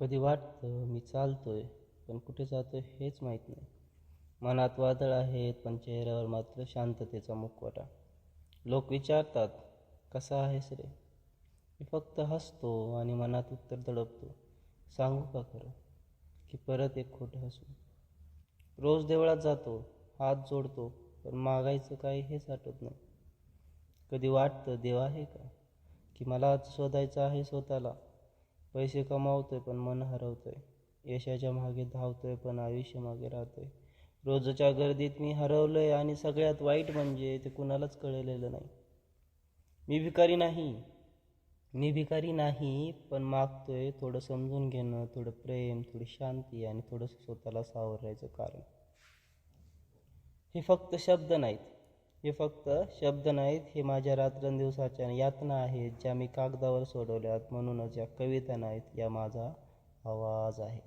कधी वाटतं मी चालतोय, पण कुठे जातोय हेच माहीत नाही. मनात वादळ आहेत, पण चेहऱ्यावर मात्र शांततेचा मुखवटा. लोक विचारतात, कसा आहेस रे? मी फक्त हसतो आणि मनात उत्तर दडपतो. सांगू का खरं, की परत एक खोटं हसू. रोज देवळात जातो, हात जोडतो, पण मागायचं काही हेच आठवत नाही. कधी वाटतं देव आहे का, की मला आज शोधायचं आहे स्वतःला. पैसे कमावतोय पण मन हरवतोय, यशाच्या मागे धावतोय पण आयुष्य मागे राहतोय. रोजच्या गर्दीत मी हरवलोय आणि सगळ्यात वाईट म्हणजे ते कुणालाच कळलेलं नाही. मी भिकारी नाही मी भिकारी नाही, पण मागतोय थोडं समजून घेणं, थोडं प्रेम, थोडी शांती आणि थोडंसं स्वतःला सावरायचं कारण. हे फक्त शब्द नाहीत हे फक्त शब्द नाहीत, हे माझ्या रात्रंदिवसाच्या यातना आहेत, ज्या मी कागदावर सोडवल्यात. म्हणूनच या कविता नाहीत, या माझा आवाज आहे.